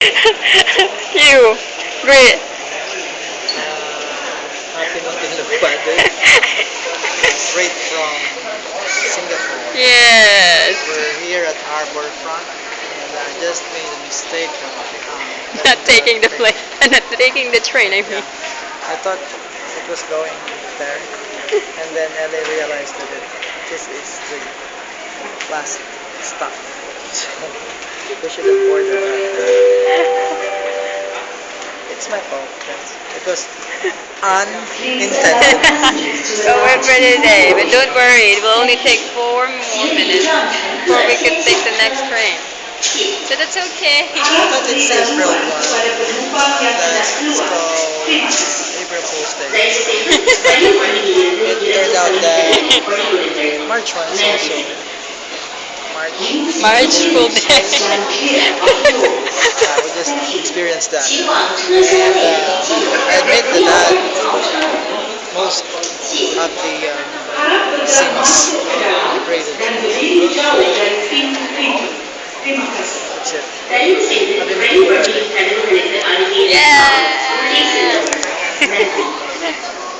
You. Great. Happy Muntinlupa. Straight from Singapore. Yes. We're here at Harbor Front, and I just made a mistake of Not getting taking the the plane. train. Not taking the train, I Yeah, mean. I thought it was going there, and then LA realized that this is the last stop. So we should have boarded early. It's my fault, guys. It was unintended. So we're for today, but don't worry, it will only take 4 more minutes before we can take the next train. So that's okay. I thought it's April 1. That's called April Fool's Day. It turned out that March 1 is also March March Fool's full Day. day. Yeah, we just experienced that. And I admit that most of the scenes are created. That's it. I've been